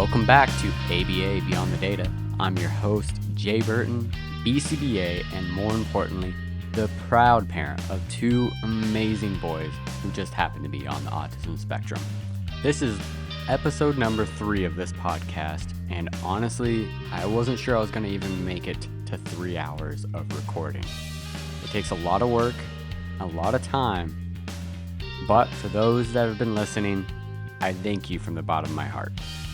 Welcome back to ABA Beyond the Data. I'm your host, Jay Burton, BCBA, and more importantly, the proud parent of two amazing boys who just happen to be on the autism spectrum. This is episode number 3 of this podcast, and honestly, I wasn't sure I was going to even make it to 3 hours of recording. It takes a lot of work, a lot of time, but for those that have been listening, I thank you from the bottom of my heart.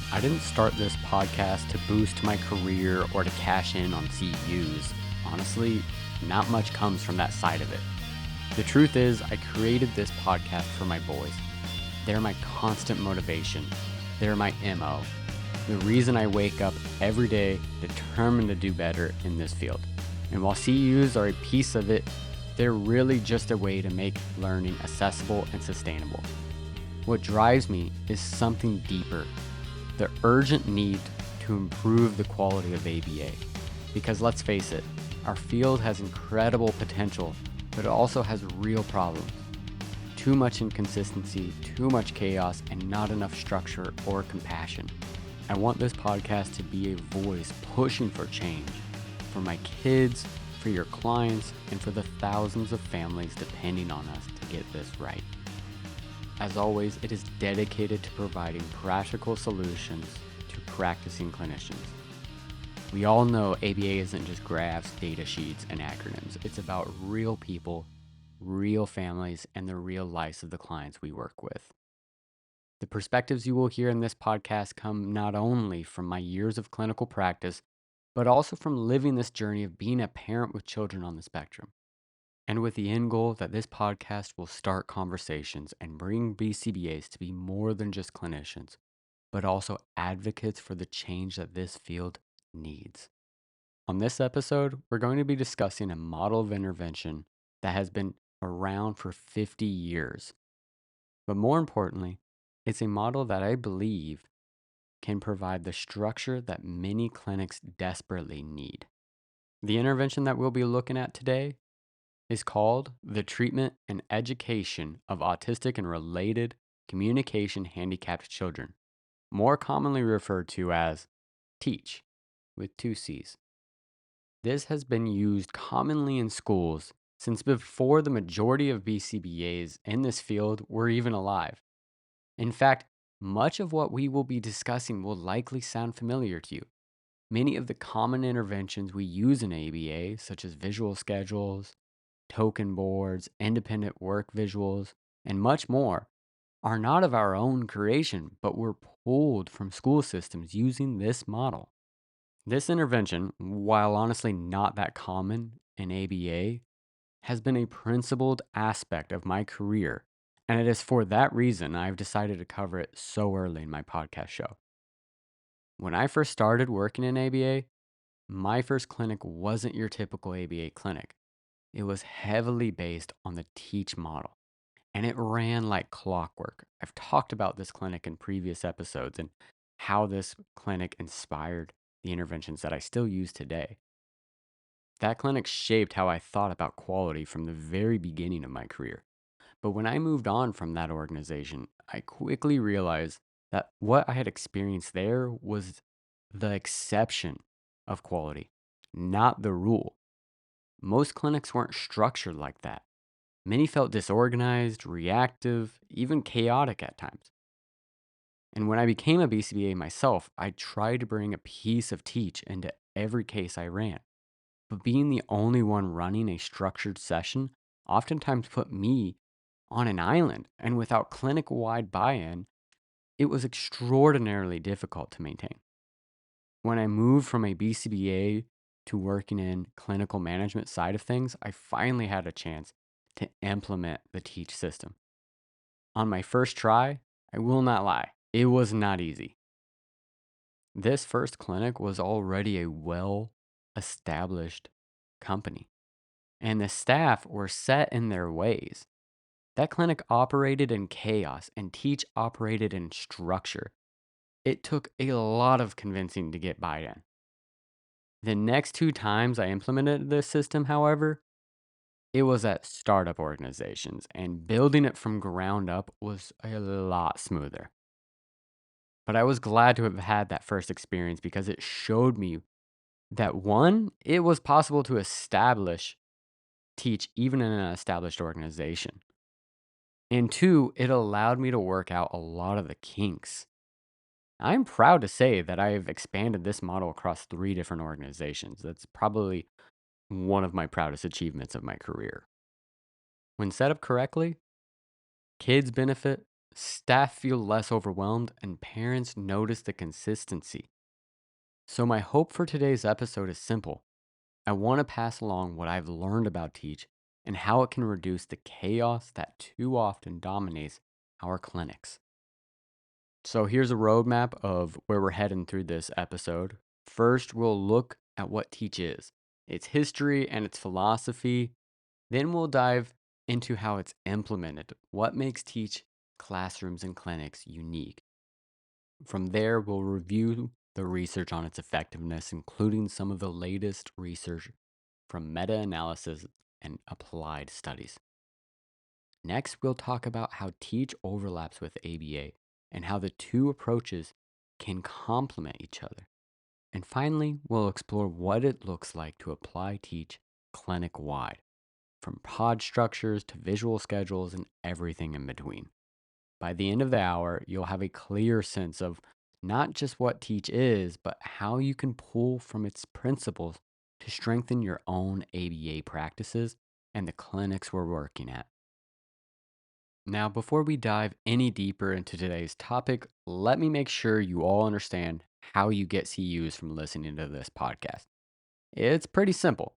I didn't start this podcast to boost my career or to cash in on CEUs. Honestly, not much comes from that side of it. The truth is, I created this podcast for my boys. They're my constant motivation. They're my MO. The reason I wake up every day determined to do better in this field. And while CEUs are a piece of it, they're really just a way to make learning accessible and sustainable. What drives me is something deeper. The urgent need to improve the quality of ABA. Because let's face it, our field has incredible potential, but it also has real problems. Too much inconsistency, too much chaos, and not enough structure or compassion. I want this podcast to be a voice pushing for change, for my kids, for your clients, and for the thousands of families depending on us to get this right. As always, it is dedicated to providing practical solutions to practicing clinicians. We all know ABA isn't just graphs, data sheets, and acronyms. It's about real people, real families, and the real lives of the clients we work with. The perspectives you will hear in this podcast come not only from my years of clinical practice, but also from living this journey of being a parent with children on the spectrum. And with the end goal that this podcast will start conversations and bring BCBAs to be more than just clinicians, but also advocates for the change that this field needs. On this episode, we're going to be discussing a model of intervention that has been around for 50 years. But more importantly, it's a model that I believe can provide the structure that many clinics desperately need. The intervention that we'll be looking at today is called the Treatment and Education of Autistic and Related Communication-handicapped Children, more commonly referred to as TEACCH with 2 C's. This has been used commonly in schools since before the majority of BCBAs in this field were even alive. In fact, much of what we will be discussing will likely sound familiar to you. Many of the common interventions we use in ABA, such as visual schedules, token boards, independent work visuals, and much more, are not of our own creation, but were pulled from school systems using this model. This intervention, while honestly not that common in ABA, has been a principled aspect of my career, and it is for that reason I've decided to cover it so early in my podcast show. When I first started working in ABA, my first clinic wasn't your typical ABA clinic. It was heavily based on the TEACCH model, and it ran like clockwork. I've talked about this clinic in previous episodes and how this clinic inspired the interventions that I still use today. That clinic shaped how I thought about quality from the very beginning of my career. But when I moved on from that organization, I quickly realized that what I had experienced there was the exception of quality, not the rule. Most clinics weren't structured like that. Many felt disorganized, reactive, even chaotic at times. And when I became a BCBA myself, I tried to bring a piece of TEACCH into every case I ran. But being the only one running a structured session oftentimes put me on an island, and without clinic-wide buy-in, it was extraordinarily difficult to maintain. When I moved from a BCBA to working in clinical management side of things, I finally had a chance to implement the TEACCH system. On my first try, I will not lie, it was not easy. This first clinic was already a well-established company, and the staff were set in their ways. That clinic operated in chaos, and TEACCH operated in structure. It took a lot of convincing to get buy-in. The next 2 times I implemented this system, however, it was at startup organizations, and building it from ground up was a lot smoother. But I was glad to have had that first experience because it showed me that one, it was possible to teach even in an established organization. And two, it allowed me to work out a lot of the kinks. I'm proud to say that I've expanded this model across 3 different organizations. That's probably one of my proudest achievements of my career. When set up correctly, kids benefit, staff feel less overwhelmed, and parents notice the consistency. So, my hope for today's episode is simple. I want to pass along what I've learned about Teach and how it can reduce the chaos that too often dominates our clinics. So here's a roadmap of where we're heading through this episode. First, we'll look at what Teach is, its history and its philosophy. Then we'll dive into how it's implemented, what makes Teach classrooms and clinics unique. From there, we'll review the research on its effectiveness, including some of the latest research from meta analysis and applied studies. Next, we'll talk about how Teach overlaps with ABA and how the two approaches can complement each other. And finally, we'll explore what it looks like to apply Teach clinic wide, from pod structures to visual schedules and everything in between. By the end of the hour, you'll have a clear sense of not just what Teach is, but how you can pull from its principles to strengthen your own ABA practices and the clinics we're working at. Now, before we dive any deeper into today's topic, let me make sure you all understand how you get CUs from listening to this podcast. It's pretty simple.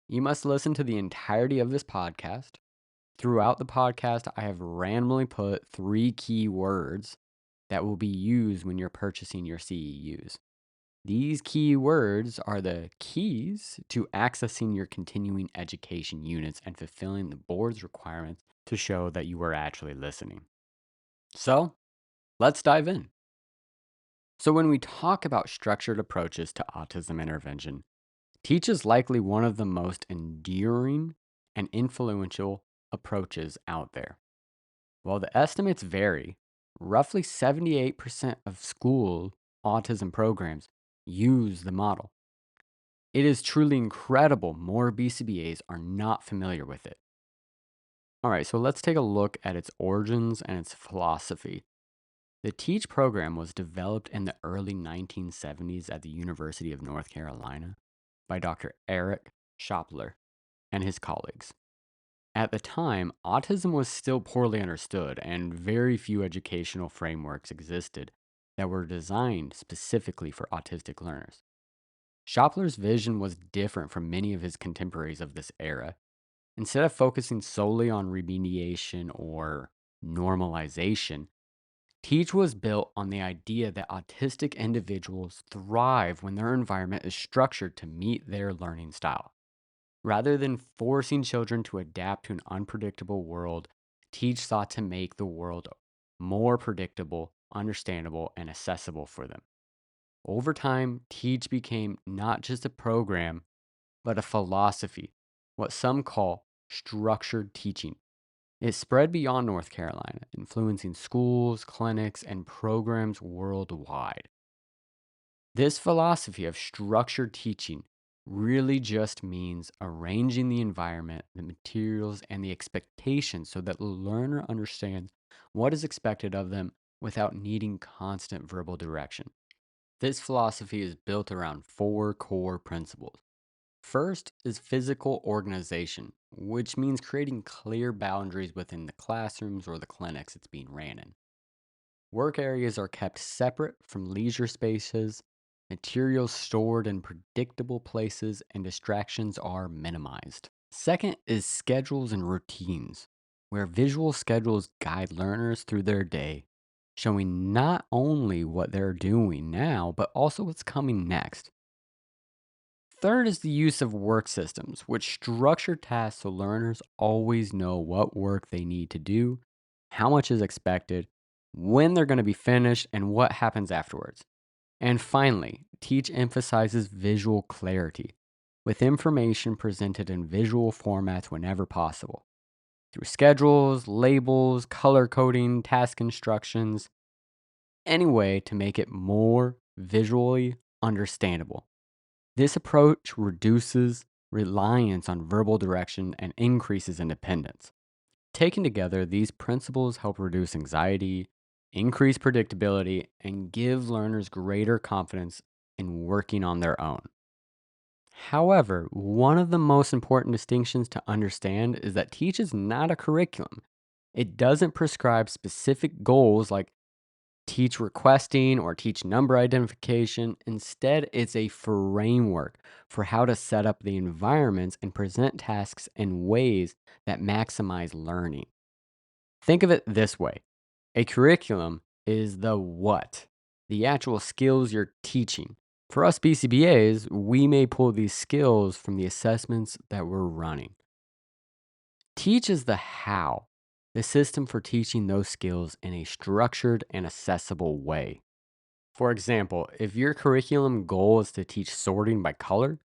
You must listen to the entirety of this podcast. Throughout the podcast, I have randomly put 3 key words that will be used when you're purchasing your CEUs. These key words are the keys to accessing your continuing education units and fulfilling the board's requirements to show that you are actually listening. So, let's dive in. So, when we talk about structured approaches to autism intervention, Teach is likely one of the most enduring and influential approaches out there. While the estimates vary, roughly 78% of school autism programs use the model. It is truly incredible more BCBAs are not familiar with it. All right, so let's take a look at its origins and its philosophy. The TEACCH program was developed in the early 1970s at the University of North Carolina by Dr. Eric Shopler and his colleagues. At the time, autism was still poorly understood, and very few educational frameworks existed that were designed specifically for autistic learners. Shopler's vision was different from many of his contemporaries of this era. Instead of focusing solely on remediation or normalization, Teach was built on the idea that autistic individuals thrive when their environment is structured to meet their learning style. Rather than forcing children to adapt to an unpredictable world, Teach sought to make the world more predictable, understandable, and accessible for them. Over time, Teach became not just a program, but a philosophy, what some call structured teaching. It spread beyond North Carolina, influencing schools, clinics, and programs worldwide. This philosophy of structured teaching really just means arranging the environment, the materials, and the expectations so that the learner understands what is expected of them without needing constant verbal direction. This philosophy is built around 4 core principles. First is physical organization, which means creating clear boundaries within the classrooms or the clinics it's being ran in. Work areas are kept separate from leisure spaces, materials stored in predictable places, and distractions are minimized. Second is schedules and routines, where visual schedules guide learners through their day, showing not only what they're doing now, but also what's coming next. Third is the use of work systems, which structure tasks so learners always know what work they need to do, how much is expected, when they're going to be finished, and what happens afterwards. And finally, Teach emphasizes visual clarity, with information presented in visual formats whenever possible, through schedules, labels, color coding, task instructions, any way to make it more visually understandable. This approach reduces reliance on verbal direction and increases independence. Taken together, these principles help reduce anxiety, increase predictability, and give learners greater confidence in working on their own. However, one of the most important distinctions to understand is that TEACCH is not a curriculum. It doesn't prescribe specific goals like teach requesting or teach number identification. Instead, it's a framework for how to set up the environments and present tasks in ways that maximize learning. Think of it this way: a curriculum is the what, the actual skills you're teaching. For us BCBAs, we may pull these skills from the assessments that we're running. Teach is the how, the system for teaching those skills in a structured and accessible way. For example, if your curriculum goal is to teach sorting by color,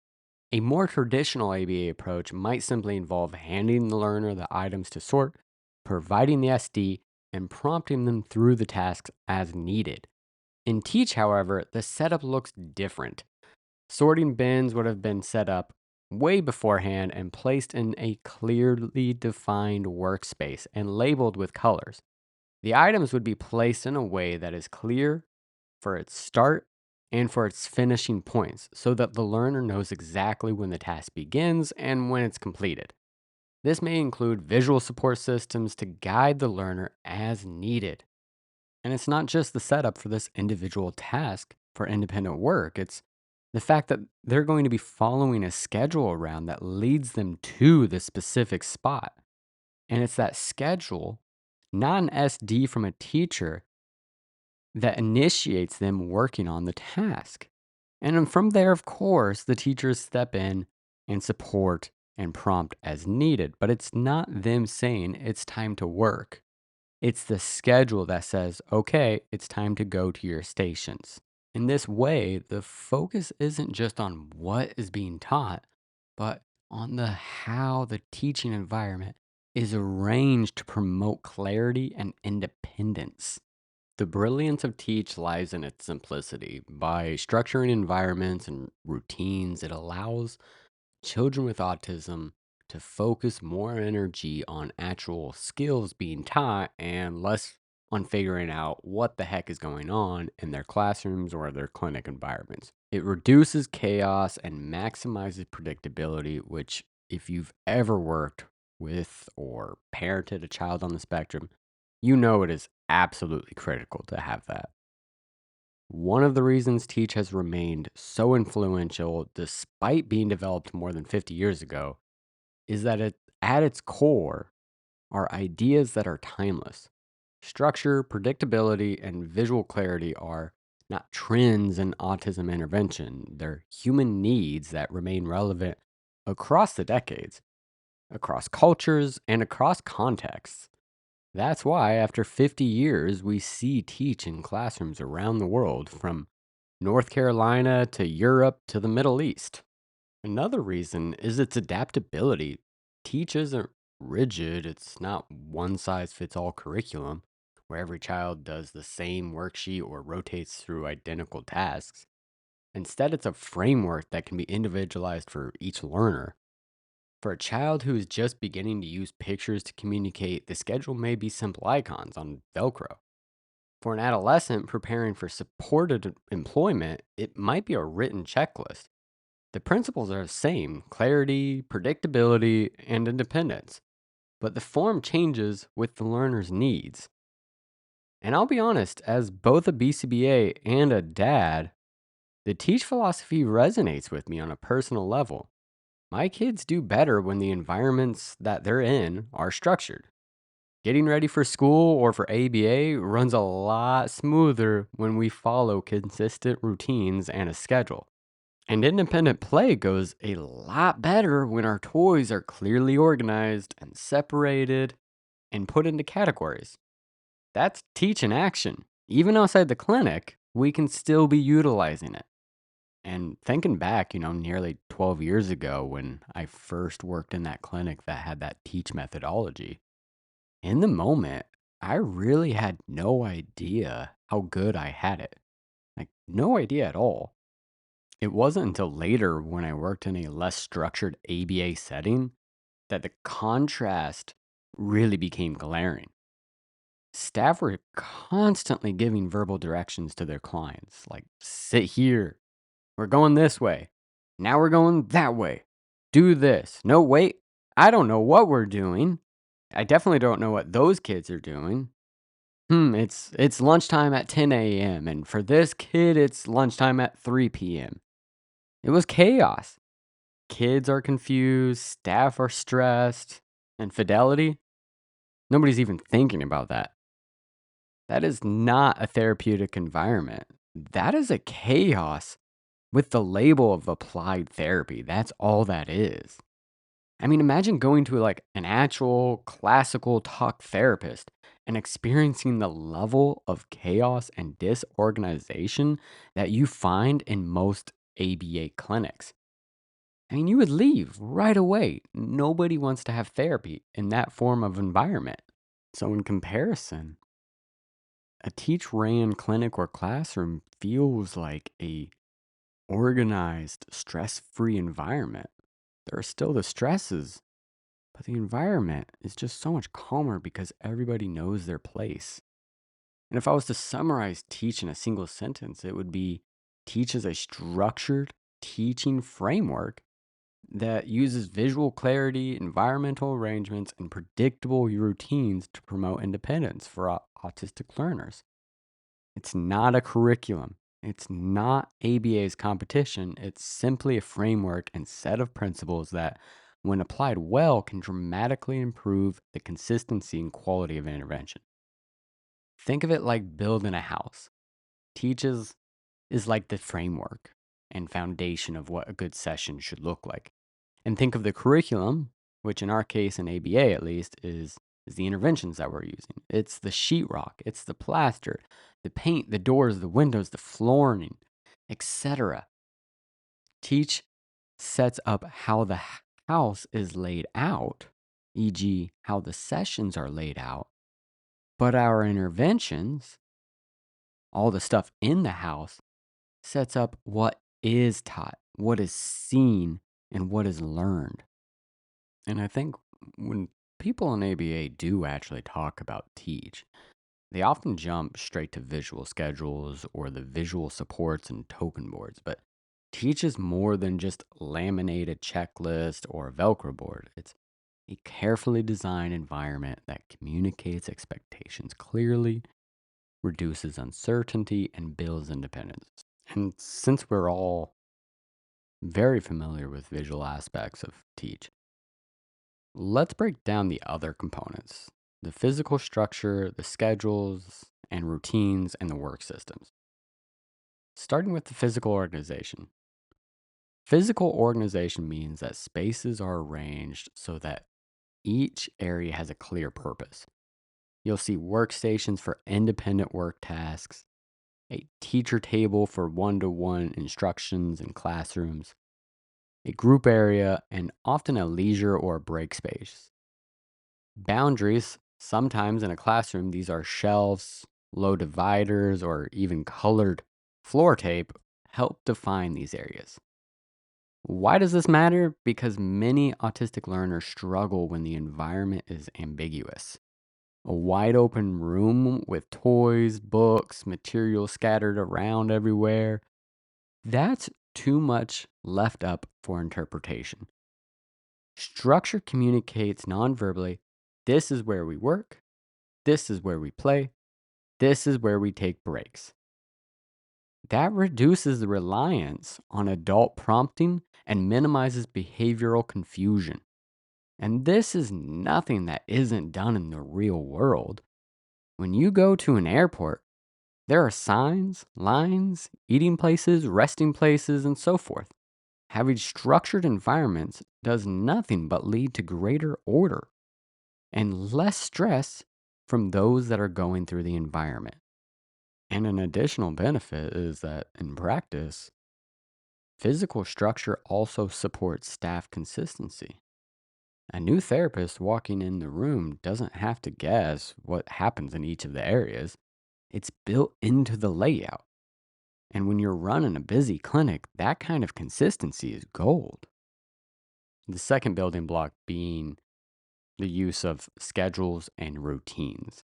a more traditional ABA approach might simply involve handing the learner the items to sort, providing the SD, and prompting them through the tasks as needed. In Teach, however, the setup looks different. Sorting bins would have been set up way beforehand and placed in a clearly defined workspace and labeled with colors. The items would be placed in a way that is clear for its start and for its finishing points so that the learner knows exactly when the task begins and when it's completed. This may include visual support systems to guide the learner as needed. And it's not just the setup for this individual task for independent work, it's the fact that they're going to be following a schedule around that leads them to the specific spot. And it's that schedule, not an SD from a teacher, that initiates them working on the task. And then from there, of course, the teachers step in and support and prompt as needed. But it's not them saying it's time to work. It's the schedule that says, okay, it's time to go to your stations. In this way, the focus isn't just on what is being taught, but on the how the teaching environment is arranged to promote clarity and independence. The brilliance of Teach lies in its simplicity. By structuring environments and routines, it allows children with autism to focus more energy on actual skills being taught and less on figuring out what the heck is going on in their classrooms or their clinic environments. It reduces chaos and maximizes predictability, which, if you've ever worked with or parented a child on the spectrum, you know it is absolutely critical to have that. One of the reasons Teach has remained so influential despite being developed more than 50 years ago is that at its core are ideas that are timeless. Structure, predictability, and visual clarity are not trends in autism intervention, they're human needs that remain relevant across the decades, across cultures, and across contexts. That's why, after 50 years, we see Teach in classrooms around the world, from North Carolina to Europe to the Middle East. Another reason is its adaptability. Teach isn't rigid, it's not one size fits all curriculum where every child does the same worksheet or rotates through identical tasks. Instead, it's a framework that can be individualized for each learner. For a child who is just beginning to use pictures to communicate, the schedule may be simple icons on Velcro. For an adolescent preparing for supported employment, it might be a written checklist. The principles are the same: clarity, predictability, and independence. But the form changes with the learner's needs. And I'll be honest, as both a BCBA and a dad, the Teach philosophy resonates with me on a personal level. My kids do better when the environments that they're in are structured. Getting ready for school or for ABA runs a lot smoother when we follow consistent routines and a schedule. And independent play goes a lot better when our toys are clearly organized and separated and put into categories. That's Teach in action. Even outside the clinic, we can still be utilizing it. And thinking back, nearly 12 years ago when I first worked in that clinic that had that Teach methodology, in the moment, I really had no idea how good I had it. Like, no idea at all. It wasn't until later when I worked in a less structured ABA setting that the contrast really became glaring. Staff were constantly giving verbal directions to their clients, like, sit here, we're going this way, now we're going that way, do this. No, wait, I don't know what we're doing. I definitely don't know what those kids are doing. It's lunchtime at 10 a.m. and for this kid, it's lunchtime at 3 p.m. It was chaos. Kids are confused, staff are stressed, and fidelity, nobody's even thinking about that. That is not a therapeutic environment. That is a chaos with the label of applied therapy. That's all that is. I mean, imagine going to like an actual classical talk therapist and experiencing the level of chaos and disorganization that you find in most ABA clinics. I mean, you would leave right away. Nobody wants to have therapy in that form of environment. So, in comparison, a teach ran clinic or classroom feels like a organized, stress-free environment. There are still the stresses, but the environment is just so much calmer because everybody knows their place. And if I was to summarize teach in a single sentence, it would be teach is a structured teaching framework that uses visual clarity, environmental arrangements, and predictable routines to promote independence for autistic learners. It's not a curriculum. It's not ABA's competition. It's simply a framework and set of principles that, when applied well, can dramatically improve the consistency and quality of intervention. Think of it like building a house. Teaches is like the framework and foundation of what a good session should look like. And think of the curriculum, which in our case, in ABA at least, is the interventions that we're using. It's the sheetrock, it's the plaster, the paint, the doors, the windows, the flooring, etc. Teach sets up how the house is laid out, e.g., how the sessions are laid out. But our interventions, all the stuff in the house, sets up what is taught, what is seen, and what is learned. And I think when people in ABA do actually talk about teach, they often jump straight to visual schedules or the visual supports and token boards. But teach is more than just laminated checklist or a Velcro board. It's a carefully designed environment that communicates expectations clearly, reduces uncertainty, and builds independence. And since we're all very familiar with visual aspects of teach, let's break down the other components: the physical structure, the schedules and routines, and the work systems. Starting with the physical organization. Physical organization means that spaces are arranged so that each area has a clear purpose. You'll see workstations for independent work tasks, a teacher table for one to one instructions in classrooms, a group area, and often a leisure or break space. Boundaries, sometimes in a classroom, these are shelves, low dividers, or even colored floor tape, help define these areas. Why does this matter? Because many autistic learners struggle when the environment is ambiguous. A wide open room with toys, books, materials scattered around everywhere, that's too much left up for interpretation. Structure communicates nonverbally: this is where we work, this is where we play, this is where we take breaks. That reduces the reliance on adult prompting and minimizes behavioral confusion. And this is nothing that isn't done in the real world. When you go to an airport, there are signs, lines, eating places, resting places, and so forth. Having structured environments does nothing but lead to greater order and less stress from those that are going through the environment. And an additional benefit is that in practice, physical structure also supports staff consistency. A new therapist walking in the room doesn't have to guess what happens in each of the areas. It's built into the layout. And when you're running a busy clinic, that kind of consistency is gold. The second building block being the use of schedules and routines.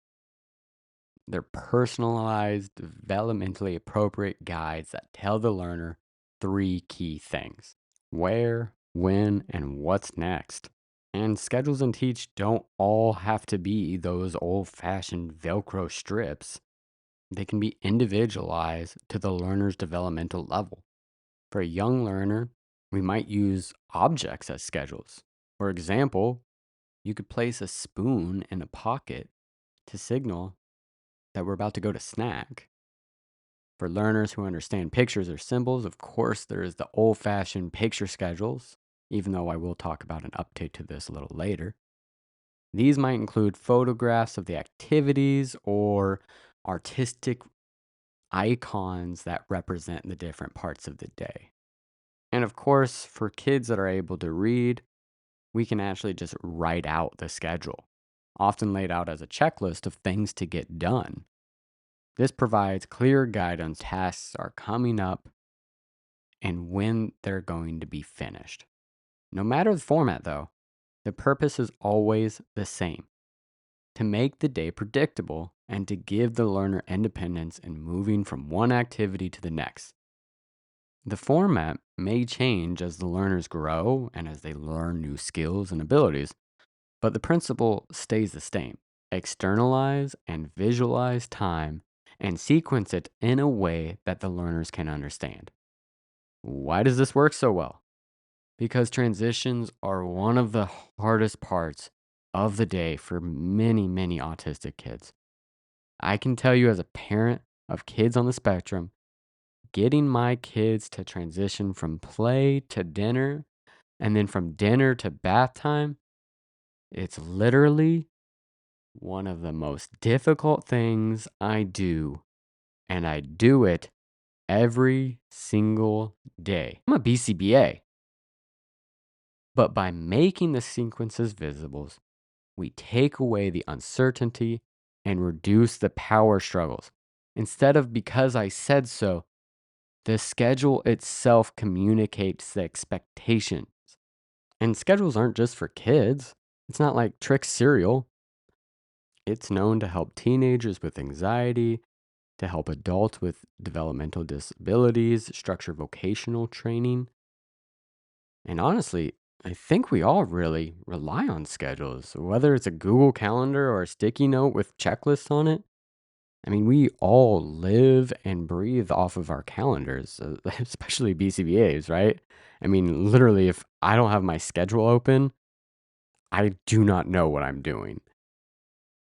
They're personalized, developmentally appropriate guides that tell the learner three key things: where, when, and what's next. And schedules and teach don't all have to be those old fashioned Velcro strips. They can be individualized to the learner's developmental level. For a young learner, we might use objects as schedules. For example, you could place a spoon in a pocket to signal that we're about to go to snack. For learners who understand pictures or symbols, of course, there is the old fashioned picture schedules, even though I will talk about an update to this a little later. These might include photographs of the activities or artistic icons that represent the different parts of the day. And of course, for kids that are able to read, we can actually just write out the schedule, often laid out as a checklist of things to get done. This provides clear guidance tasks are coming up and when they're going to be finished. No matter the format, though, the purpose is always the same: to make the day predictable and to give the learner independence in moving from one activity to the next. The format may change as the learners grow and as they learn new skills and abilities, but the principle stays the same: externalize and visualize time and sequence it in a way that the learners can understand. Why does this work so well? Because transitions are one of the hardest parts of the day for many, many autistic kids. I can tell you, as a parent of kids on the spectrum, getting my kids to transition from play to dinner and then from dinner to bath time, it's literally one of the most difficult things I do, and I do it every single day. I'm a BCBA, but by making the sequences visible, we take away the uncertainty and reduce the power struggles. Instead of "because I said so," the schedule itself communicates the expectations. And schedules aren't just for kids. It's not like Trick cereal. It's known to help teenagers with anxiety, to help adults with developmental disabilities, structure vocational training. And honestly, I think we all really rely on schedules, whether it's a Google Calendar or a sticky note with checklists on it. I mean, we all live and breathe off of our calendars, especially BCBAs, right? I mean, literally, if I don't have my schedule open, I do not know what I'm doing.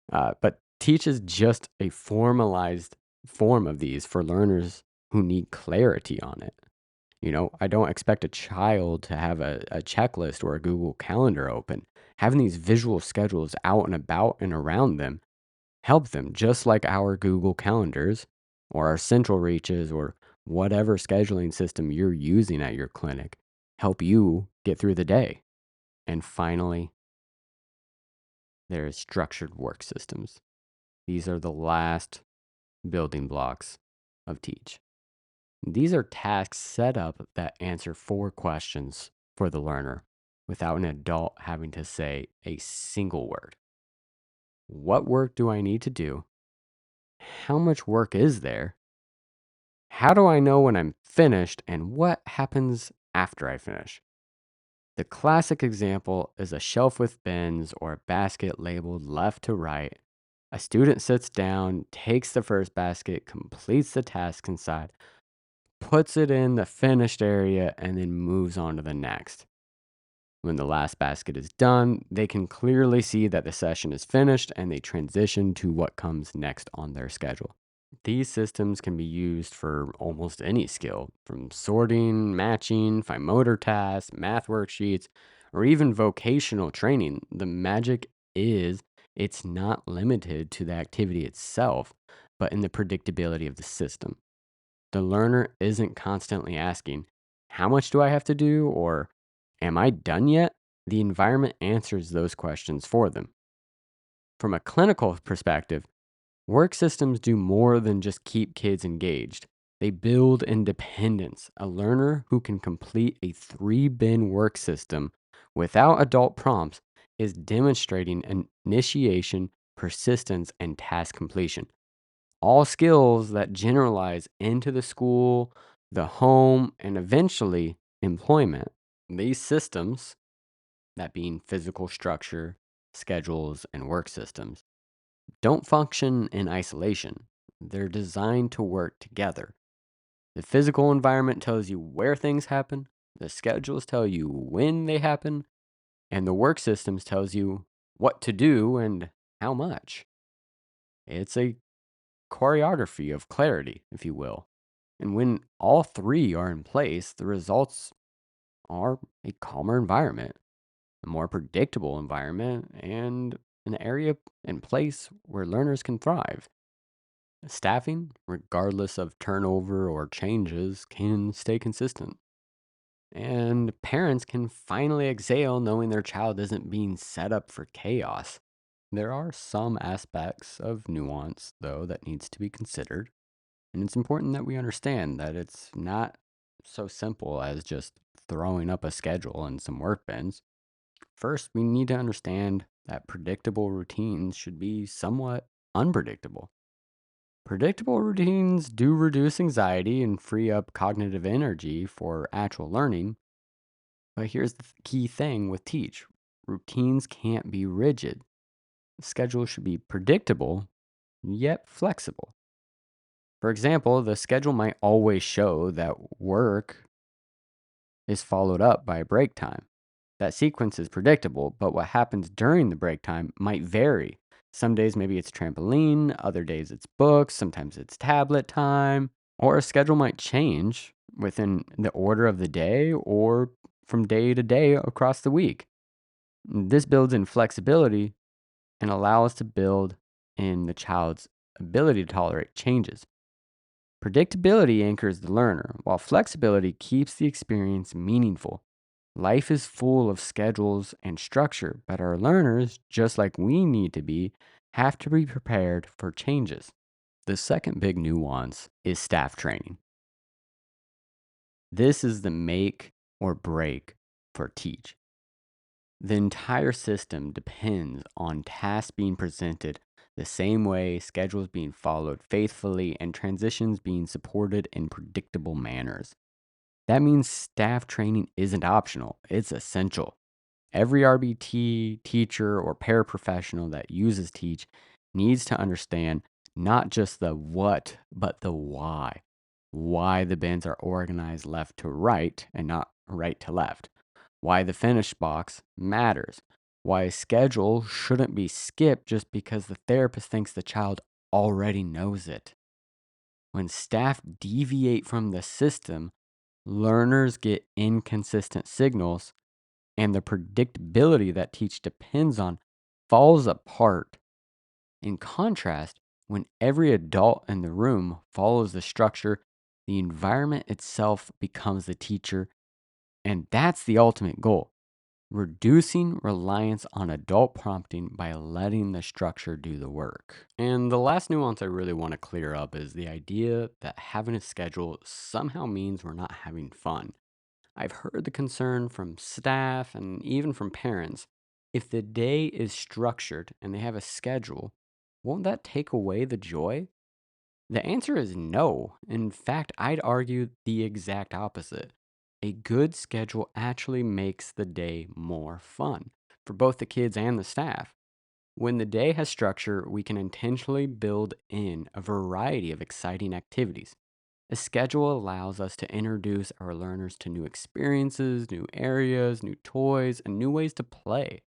But Teach is just a formalized form of these for learners who need clarity on it. I don't expect a child to have a checklist or a Google Calendar open. Having these visual schedules out and about and around them help them, just like our Google Calendars or our Central Reaches or whatever scheduling system you're using at your clinic, help you get through the day. And finally, there's structured work systems. These are the last building blocks of Teach. These are tasks set up that answer four questions for the learner without an adult having to say a single word. What work do I need to do? How much work is there? How do I know when I'm finished? And what happens after I finish? The classic example is a shelf with bins or a basket labeled left to right. A student sits down, takes the first basket, completes the task inside, puts it in the finished area, and then moves on to the next. When the last basket is done, they can clearly see that the session is finished and they transition to what comes next on their schedule. These systems can be used for almost any skill, from sorting, matching, fine motor tasks, math worksheets, or even vocational training. The magic is it's not limited to the activity itself, but in the predictability of the system. The learner isn't constantly asking, "How much do I have to do?" or "Am I done yet?" The environment answers those questions for them. From a clinical perspective, work systems do more than just keep kids engaged. They build independence. A learner who can complete a 3 bin work system without adult prompts is demonstrating initiation, persistence, and task completion. All skills that generalize into the school, the home, and eventually employment. These systems, that being physical structure, schedules, and work systems, don't function in isolation. They're designed to work together. The physical environment tells you where things happen, the schedules tell you when they happen, and the work systems tells you what to do and how much. It's a choreography of clarity, if you will. And when all three are in place, the results are a calmer environment, a more predictable environment, and an area and place where learners can thrive. Staffing, regardless of turnover or changes, can stay consistent. And parents can finally exhale knowing their child isn't being set up for chaos. There are some aspects of nuance, though, that needs to be considered. And it's important that we understand that it's not so simple as just throwing up a schedule and some work bins. First, we need to understand that predictable routines should be somewhat unpredictable. Predictable routines do reduce anxiety and free up cognitive energy for actual learning. But here's the key thing with Teach: routines can't be rigid. Schedules should be predictable, yet flexible. For example, the schedule might always show that work is followed up by break time. That sequence is predictable, but what happens during the break time might vary. Some days, maybe it's trampoline, other days, it's books, sometimes it's tablet time, or a schedule might change within the order of the day or from day to day across the week. This builds in flexibility and allows us to build in the child's ability to tolerate changes. Predictability anchors the learner, while flexibility keeps the experience meaningful. Life is full of schedules and structure, but our learners, just like we need to be, have to be prepared for changes. The second big nuance is staff training. This is the make or break for Teach. The entire system depends on tasks being presented the same way, schedules being followed faithfully, and transitions being supported in predictable manners. That means staff training isn't optional, it's essential. Every RBT, teacher, or paraprofessional that uses Teach needs to understand not just the what, but the why. Why the bins are organized left to right and not right to left. Why the finish box matters. Why a schedule shouldn't be skipped just because the therapist thinks the child already knows it. When staff deviate from the system, learners get inconsistent signals, and the predictability that Teach depends on falls apart. In contrast, when every adult in the room follows the structure, the environment itself becomes the teacher, and that's the ultimate goal: reducing reliance on adult prompting by letting the structure do the work. And the last nuance I really want to clear up is the idea that having a schedule somehow means we're not having fun. I've heard the concern from staff and even from parents. If the day is structured and they have a schedule, won't that take away the joy? The answer is no. In fact, I'd argue the exact opposite. A good schedule actually makes the day more fun for both the kids and the staff. When the day has structure, we can intentionally build in a variety of exciting activities. A schedule allows us to introduce our learners to new experiences, new areas, new toys, and new ways to play.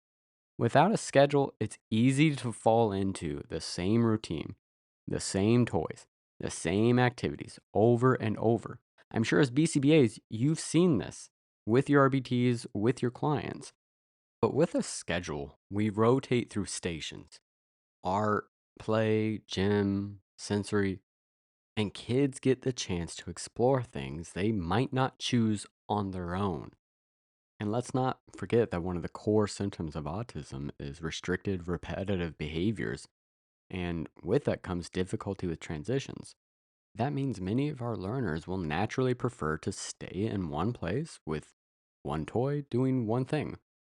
Without a schedule, it's easy to fall into the same routine, the same toys, the same activities over and over. I'm sure as BCBAs, you've seen this with your RBTs, with your clients. But with a schedule, we rotate through stations: art, play, gym, sensory, and kids get the chance to explore things they might not choose on their own. And let's not forget that one of the core symptoms of autism is restricted, repetitive behaviors. And with that comes difficulty with transitions. That means many of our learners will naturally prefer to stay in one place with one toy doing one thing.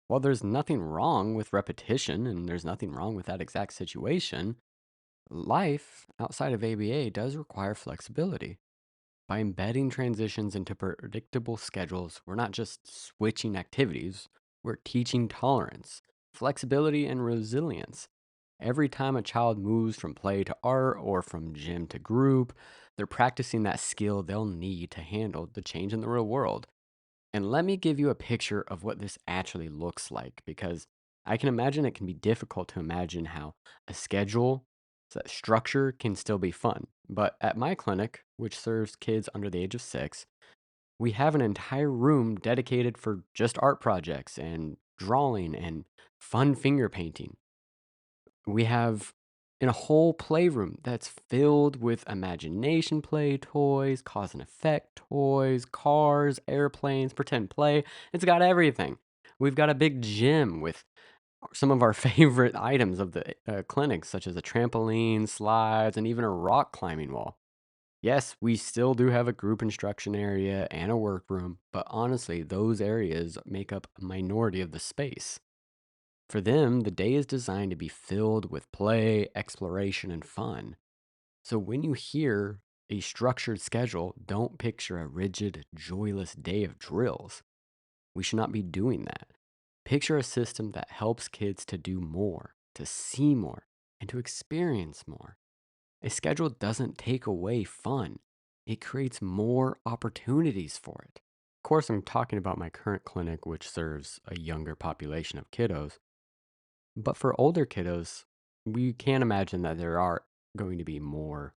While there's nothing wrong with repetition and there's nothing wrong with that exact situation, life outside of ABA does require flexibility. By embedding transitions into predictable schedules, we're not just switching activities, we're teaching tolerance, flexibility, and resilience. Every time a child moves from play to art or from gym to group, they're practicing that skill they'll need to handle the change in the real world. And let me give you a picture of what this actually looks like because I can imagine it can be difficult to imagine how a schedule, that structure can still be fun. But at my clinic, which serves kids under the age of 6, we have an entire room dedicated for just art projects and drawing and fun finger painting. We have in a whole playroom that's filled with imagination play toys, cause and effect toys, cars, airplanes, pretend play. It's got everything. We've got a big gym with some of our favorite items of the clinic, such as a trampoline, slides, and even a rock climbing wall. Yes, we still do have a group instruction area and a workroom, but honestly, those areas make up a minority of the space. For them, the day is designed to be filled with play, exploration, and fun. So when you hear a structured schedule, don't picture a rigid, joyless day of drills. We should not be doing that. Picture a system that helps kids to do more, to see more, and to experience more. A schedule doesn't take away fun, it creates more opportunities for it. Of course, I'm talking about my current clinic, which serves a younger population of kiddos. But for older kiddos, we can imagine that there are going to be more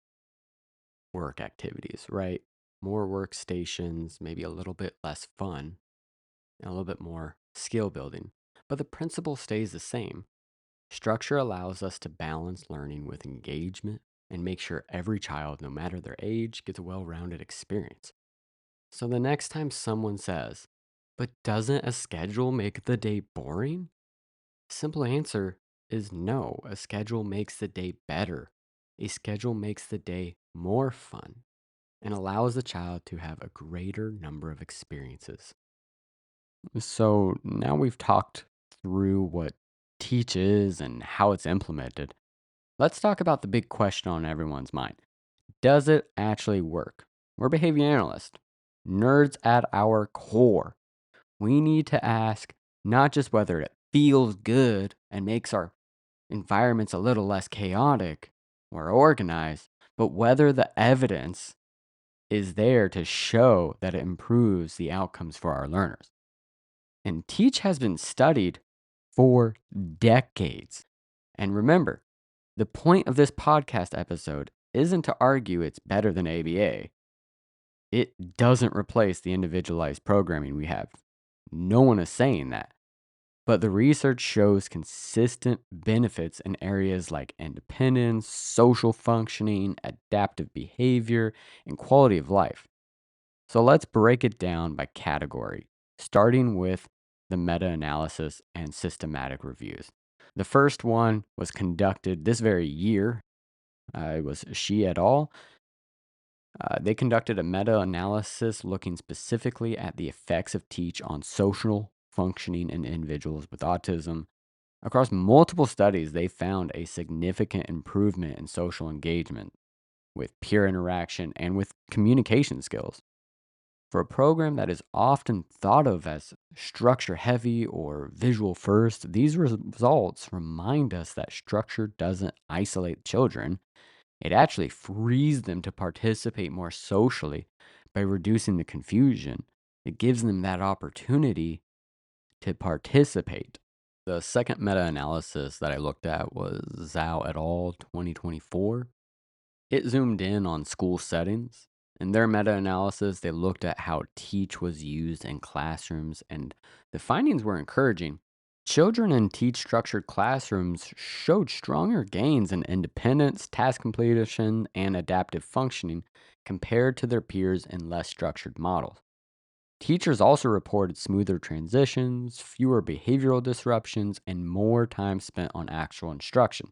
work activities, right? More workstations, maybe a little bit less fun, and a little bit more skill building. But the principle stays the same. Structure allows us to balance learning with engagement and make sure every child, no matter their age, gets a well rounded experience. So the next time someone says, but doesn't a schedule make the day boring? Simple answer is no. A schedule makes the day better. A schedule makes the day more fun and allows the child to have a greater number of experiences. So now we've talked through what Teach is and how it's implemented. Let's talk about the big question on everyone's mind. Does it actually work? We're behavior analysts, nerds at our core. We need to ask not just whether it feels good and makes our environment's a little less chaotic or organized, but whether the evidence is there to show that it improves the outcomes for our learners. And Teach has been studied for decades. And remember, the point of this podcast episode isn't to argue it's better than ABA. It doesn't replace the individualized programming we have. No one is saying that. But the research shows consistent benefits in areas like independence, social functioning, adaptive behavior, and quality of life. So let's break it down by category, starting with the meta analysis and systematic reviews. The first one was conducted this very year. It was Shi et al. They conducted a meta analysis looking specifically at the effects of teach on social functioning in individuals with autism. Across multiple studies, they found a significant improvement in social engagement with peer interaction and with communication skills. For a program that is often thought of as structure heavy or visual first, these results remind us that structure doesn't isolate children. It actually frees them to participate more socially by reducing the confusion. It gives them that opportunity to participate. The second meta analysis that I looked at was Zhao et al. 2024. It zoomed in on school settings. In their meta analysis, they looked at how Teach was used in classrooms, and the findings were encouraging. Children in Teach structured classrooms showed stronger gains in independence, task completion, and adaptive functioning compared to their peers in less structured models. Teachers also reported smoother transitions, fewer behavioral disruptions, and more time spent on actual instruction.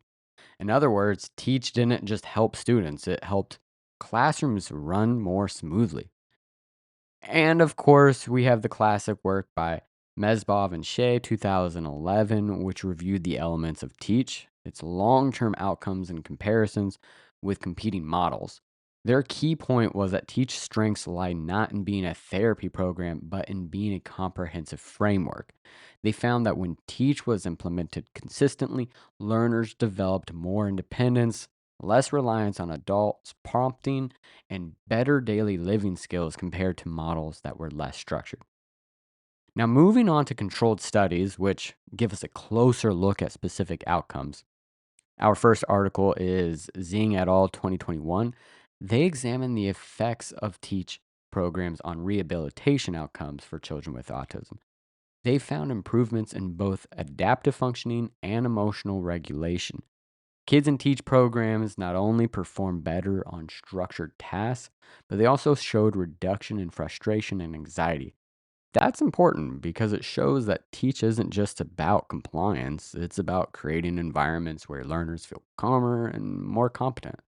In other words, Teach didn't just help students, it helped classrooms run more smoothly. And of course, we have the classic work by Mesbov and Shea, 2011, which reviewed the elements of Teach, its long term outcomes and comparisons with competing models. Their key point was that Teach strengths lie not in being a therapy program, but in being a comprehensive framework. They found that when Teach was implemented consistently, learners developed more independence, less reliance on adults prompting, and better daily living skills compared to models that were less structured. Now, moving on to controlled studies, which give us a closer look at specific outcomes. Our first article is Zing et al. 2021. They examine the effects of TEACCH programs on rehabilitation outcomes for children with autism. They found improvements in both adaptive functioning and emotional regulation. Kids in TEACCH programs not only perform better on structured tasks, but they also showed reduction in frustration and anxiety. That's important because it shows that TEACCH isn't just about compliance, it's about creating environments where learners feel calmer and more competent.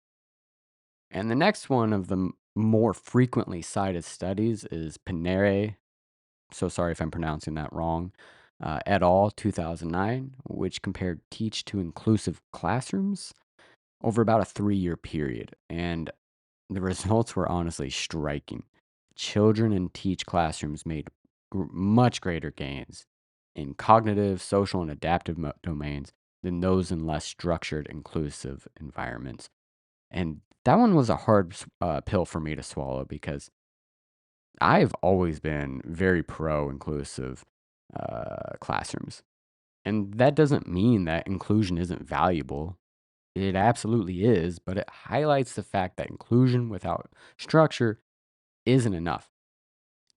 And the next one of the more frequently cited studies is Pinere, so sorry if I'm pronouncing that wrong, et al. 2009, which compared TEACCH to inclusive classrooms over about a 3-year period, and the results were honestly striking. Children in Teach classrooms made much greater gains in cognitive, social, and adaptive domains than those in less structured, inclusive environments. And that one was a hard pill for me to swallow because I've always been very pro inclusive classrooms. And that doesn't mean that inclusion isn't valuable. It absolutely is, but it highlights the fact that inclusion without structure isn't enough.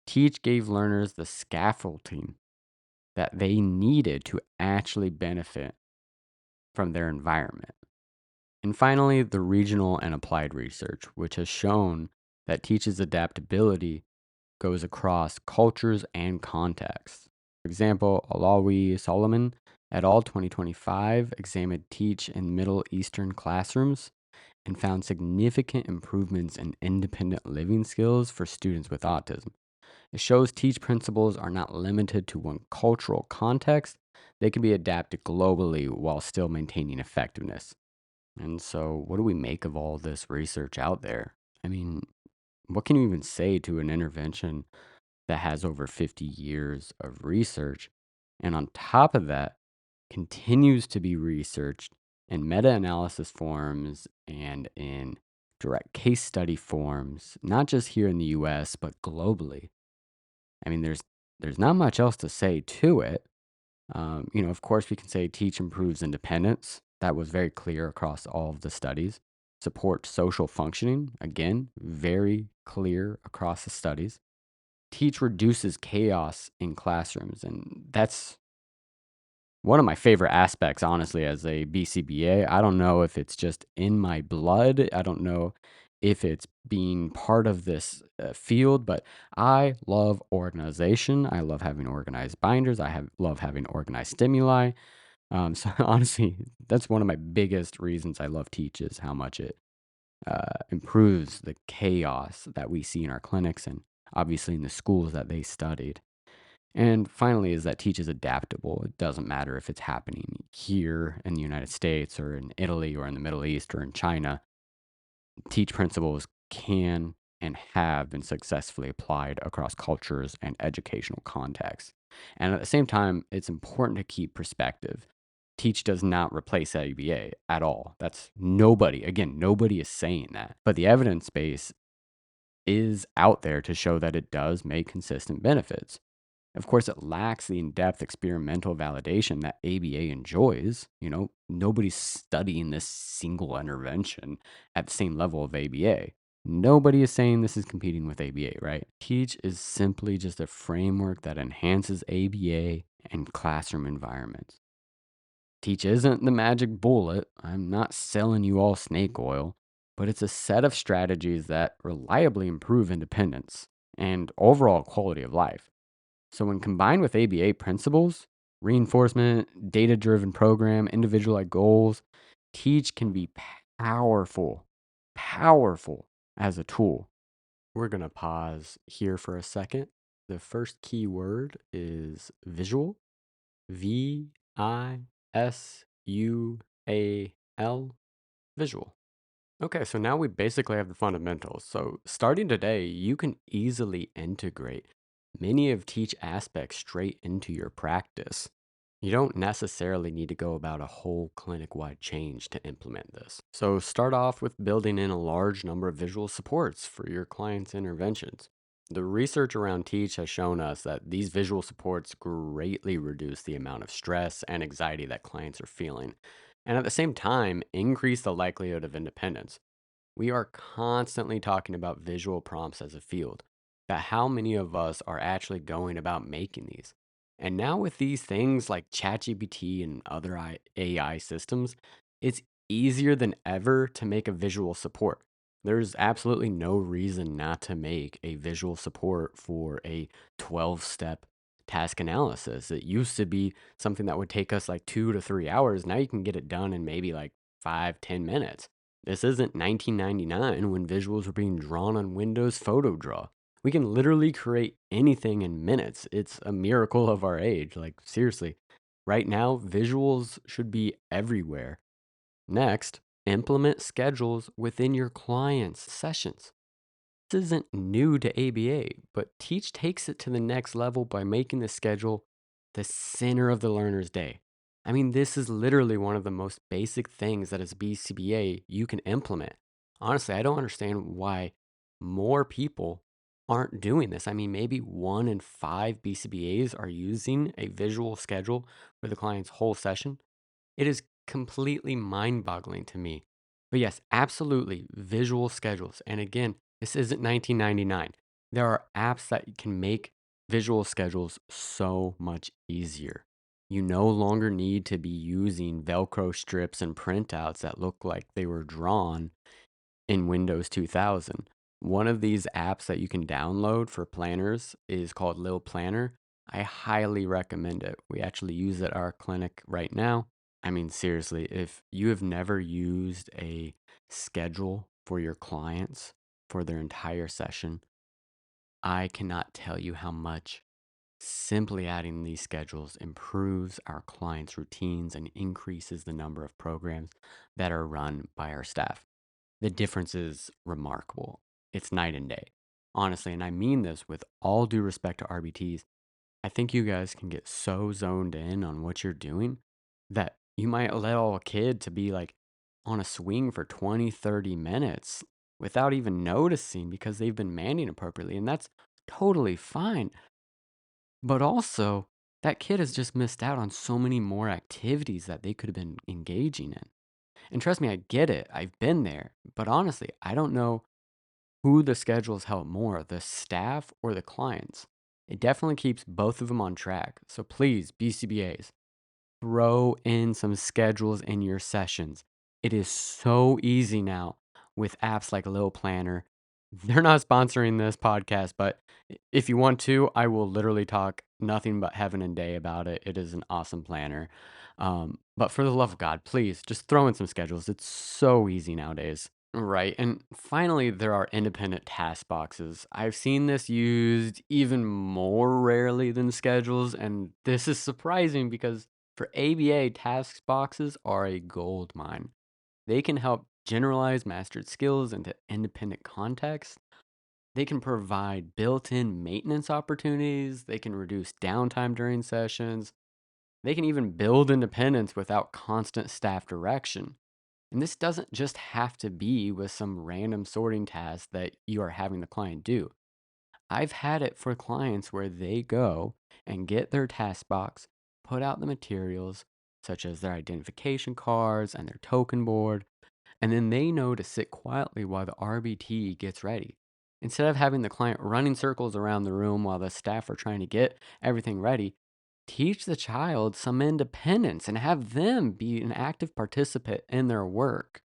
Teach gave learners the scaffolding that they needed to actually benefit from their environment. And finally, the regional and applied research, which has shown that Teach's adaptability goes across cultures and contexts. For example, Alawi Solomon et al. 2025 examined Teach in Middle Eastern classrooms and found significant improvements in independent living skills for students with autism. It shows Teach principles are not limited to one cultural context, they can be adapted globally while still maintaining effectiveness. And so, what do we make of all this research out there? I mean, what can you even say to an intervention that has over 50 years of research? And on top of that, continues to be researched in meta analysis forms and in direct case study forms, not just here in the US, but globally. I mean, there's not much else to say to it. Of course, we can say teach improves independence. That was very clear across all of the studies. Support social functioning. Again, very clear across the studies. Teach reduces chaos in classrooms. And that's one of my favorite aspects, honestly, as a BCBA. I don't know if it's just in my blood. I don't know if it's being part of this field, but I love organization. I love having organized binders. Love having organized stimuli. So honestly, that's one of my biggest reasons I love Teach is how much it improves the chaos that we see in our clinics and obviously in the schools that they studied. And finally, is that Teach is adaptable. It doesn't matter if it's happening here in the United States or in Italy or in the Middle East or in China. Teach principles can and have been successfully applied across cultures and educational contexts. And at the same time, it's important to keep perspective. Teach does not replace ABA at all. That's nobody. Again, nobody is saying that. But the evidence base is out there to show that it does make consistent benefits. Of course, it lacks the in depth experimental validation that ABA enjoys. Nobody's studying this single intervention at the same level of ABA. Nobody is saying this is competing with ABA, right? Teach is simply just a framework that enhances ABA and classroom environments. Teach isn't the magic bullet. I'm not selling you all snake oil, but it's a set of strategies that reliably improve independence and overall quality of life. So, when combined with ABA principles, reinforcement, data driven program, individualized goals, Teach can be powerful, powerful as a tool. We're going to pause here for a second. The first key word is visual, VISUAL, visual. Okay, so now we basically have the fundamentals. So, starting today, you can easily integrate many of Teach aspects straight into your practice. You don't necessarily need to go about a whole clinic wide change to implement this. So, start off with building in a large number of visual supports for your clients' interventions. The research around Teach has shown us that these visual supports greatly reduce the amount of stress and anxiety that clients are feeling, and at the same time, increase the likelihood of independence. We are constantly talking about visual prompts as a field, but how many of us are actually going about making these? And now, with these things like ChatGPT and other AI systems, it's easier than ever to make a visual support. There's absolutely no reason not to make a visual support for a 12-step task analysis. It used to be something that would take us like 2 to 3 hours. Now you can get it done in maybe like 5, 10 minutes. This isn't 1999 when visuals were being drawn on Windows Photo Draw. We can literally create anything in minutes. It's a miracle of our age. Like, seriously. Right now, visuals should be everywhere. Next, implement schedules within your clients' sessions. This isn't new to ABA, but Teach takes it to the next level by making the schedule the center of the learner's day. I mean, this is literally one of the most basic things that as a BCBA you can implement. Honestly, I don't understand why more people aren't doing this. I mean, maybe 1 in 5 BCBAs are using a visual schedule for the client's whole session. It is completely mind-boggling to me. But yes, absolutely, visual schedules. And again, this isn't 1999. There are apps that can make visual schedules so much easier. You no longer need to be using Velcro strips and printouts that look like they were drawn in Windows 2000. One of these apps that you can download for planners is called Lil Planner. I highly recommend it. We actually use it at our clinic right now. I mean, seriously, if you have never used a schedule for your clients for their entire session, I cannot tell you how much simply adding these schedules improves our clients' routines and increases the number of programs that are run by our staff. The difference is remarkable. It's night and day. Honestly, and I mean this with all due respect to RBTs, I think you guys can get so zoned in on what you're doing that you might allow a kid to be like on a swing for 20, 30 minutes without even noticing because they've been manning appropriately. And that's totally fine. But also, that kid has just missed out on so many more activities that they could have been engaging in. And trust me, I get it. I've been there. But honestly, I don't know who the schedules help more, the staff or the clients. It definitely keeps both of them on track. So please, BCBAs, throw in some schedules in your sessions. It is so easy now with apps like Lil Planner. They're not sponsoring this podcast, but if you want to, I will literally talk nothing but heaven and day about it. It is an awesome planner. But for the love of God, please just throw in some schedules. It's so easy nowadays. Right. And finally, there are independent task boxes. I've seen this used even more rarely than schedules, and this is surprising because for ABA, task boxes are a gold mine. They can help generalize mastered skills into independent context. They can provide built in maintenance opportunities. They can reduce downtime during sessions. They can even build independence without constant staff direction. And this doesn't just have to be with some random sorting task that you are having the client do. I've had it for clients where they go and get their task box, put out the materials, such as their identification cards and their token board, and then they know to sit quietly while the RBT gets ready. Instead of having the client running circles around the room while the staff are trying to get everything ready, teach the child some independence and have them be an active participant in their work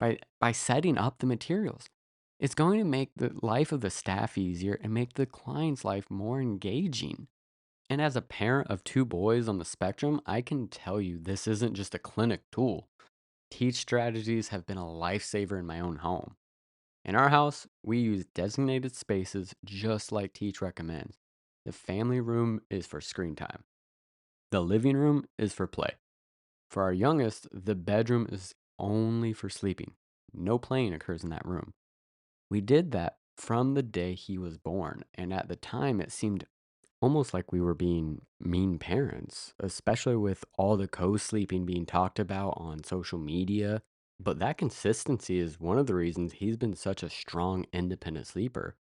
by setting up the materials. It's going to make the life of the staff easier and make the client's life more engaging. And as a parent of two boys on the spectrum, I can tell you this isn't just a clinic tool. Teach strategies have been a lifesaver in my own home. In our house, we use designated spaces just like Teach recommends. The family room is for screen time. The living room is for play. For our youngest, the bedroom is only for sleeping. No playing occurs in that room. We did that from the day he was born, and at the time it seemed almost like we were being mean parents, especially with all the co-sleeping being talked about on social media. But that consistency is one of the reasons he's been such a strong, independent sleeper.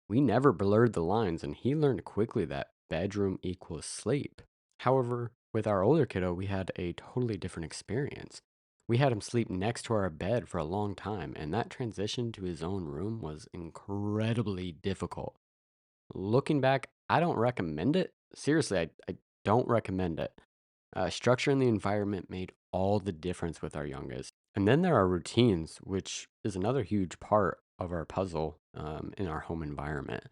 We never blurred the lines, and he learned quickly that bedroom equals sleep. However, with our older kiddo, we had a totally different experience. We had him sleep next to our bed for a long time, and that transition to his own room was incredibly difficult. Looking back, I don't recommend it. Seriously, I don't recommend it. Structure in the environment made all the difference with our youngest. And then there are routines, which is another huge part of our puzzle in our home environment.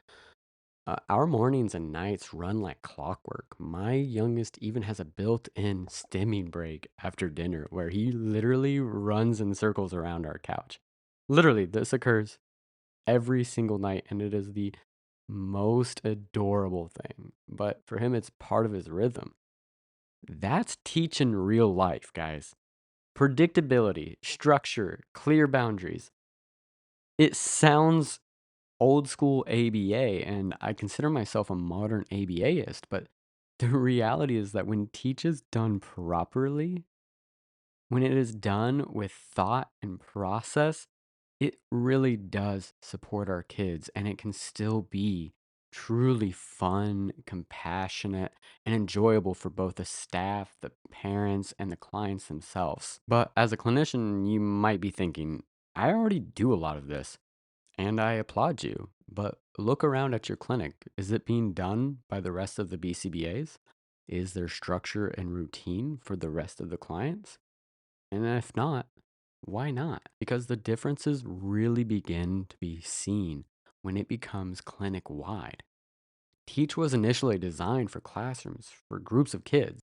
Our mornings and nights run like clockwork. My youngest even has a built in stimming break after dinner where he literally runs in circles around our couch. Literally, this occurs every single night, and it is the most adorable thing. But for him, it's part of his rhythm. That's teaching real life, guys. Predictability, structure, clear boundaries. It sounds old school ABA, and I consider myself a modern ABAist, but the reality is that when teach is done properly, when it is done with thought and process, it really does support our kids, and it can still be truly fun, compassionate, and enjoyable for both the staff, the parents, and the clients themselves. But as a clinician, you might be thinking, I already do a lot of this, and I applaud you. But look around at your clinic. Is it being done by the rest of the BCBAs? Is there structure and routine for the rest of the clients? And if not, why not? Because the differences really begin to be seen when it becomes clinic wide. Teach was initially designed for classrooms, for groups of kids.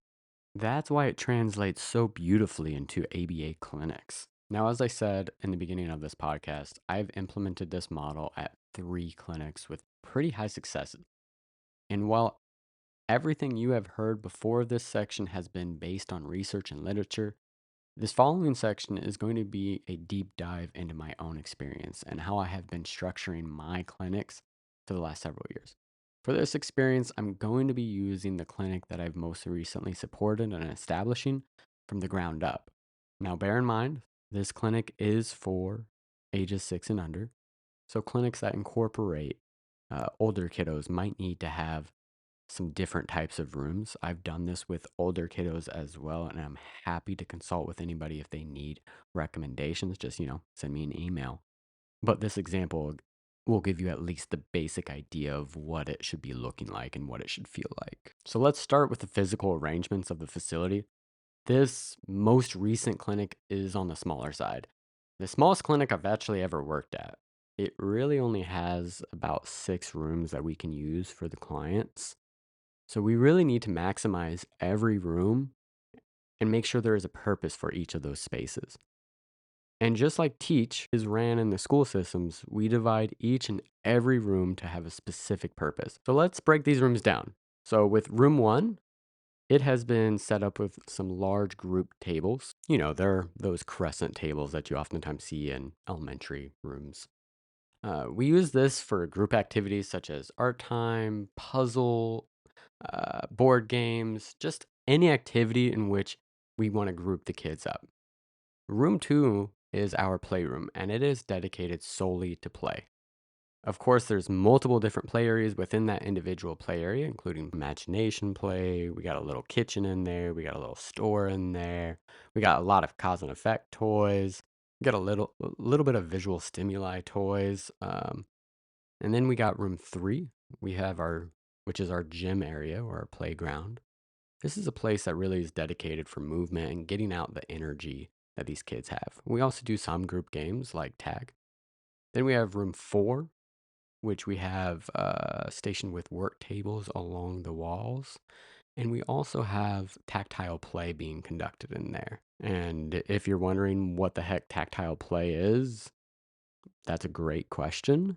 That's why it translates so beautifully into ABA clinics. Now, as I said in the beginning of this podcast, I've implemented this model at 3 clinics with pretty high successes. And while everything you have heard before this section has been based on research and literature, this following section is going to be a deep dive into my own experience and how I have been structuring my clinics for the last several years. For this experience, I'm going to be using the clinic that I've most recently supported and establishing from the ground up. Now, bear in mind, this clinic is for ages 6 and under. So, clinics that incorporate older kiddos might need to have some different types of rooms. I've done this with older kiddos as well, and I'm happy to consult with anybody if they need recommendations. Just, send me an email. But this example will give you at least the basic idea of what it should be looking like and what it should feel like. So let's start with the physical arrangements of the facility. This most recent clinic is on the smaller side. The smallest clinic I've actually ever worked at. It really only has about 6 rooms that we can use for the clients. So we really need to maximize every room and make sure there is a purpose for each of those spaces. And just like Teach is ran in the school systems, we divide each and every room to have a specific purpose. So let's break these rooms down. So with room 1, it has been set up with some large group tables. They're those crescent tables that you oftentimes see in elementary rooms. We use this for group activities such as art time, puzzle, board games, just any activity in which we want to group the kids up. Room 2 is our playroom, and it is dedicated solely to play. Of course, there's multiple different play areas within that individual play area, including imagination play. We got a little kitchen in there. We got a little store in there. We got a lot of cause and effect toys. We got a little bit of visual stimuli toys. And then we got room 3. We have which is our gym area or our playground. This is a place that really is dedicated for movement and getting out the energy that these kids have. We also do some group games like tag. Then we have room 4, which we have stationed with work tables along the walls. And we also have tactile play being conducted in there. And if you're wondering what the heck tactile play is, that's a great question.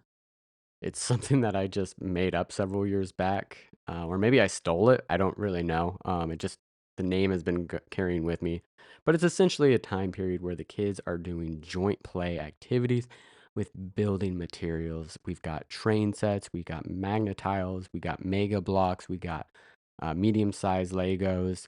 It's something that I just made up several years back, or maybe I stole it. I don't really know. The name has been carrying with me, but it's essentially a time period where the kids are doing joint play activities with building materials. We've got train sets, we got magnetiles, we got mega blocks, we got medium-sized Legos.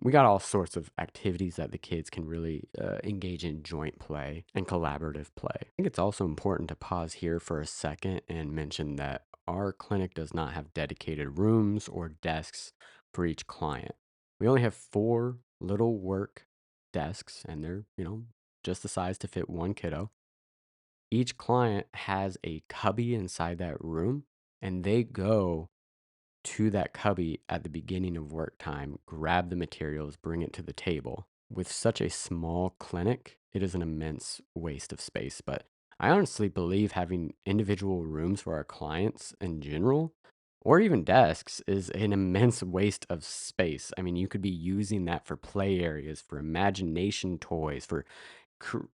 We got all sorts of activities that the kids can really engage in joint play and collaborative play. I think it's also important to pause here for a second and mention that our clinic does not have dedicated rooms or desks for each client. We only have 4 little work desks, and they're, just the size to fit one kiddo. Each client has a cubby inside that room, and they go to that cubby at the beginning of work time, grab the materials, bring it to the table. With such a small clinic, it is an immense waste of space. But I honestly believe having individual rooms for our clients in general, or even desks, is an immense waste of space. I mean, you could be using that for play areas, for imagination toys, for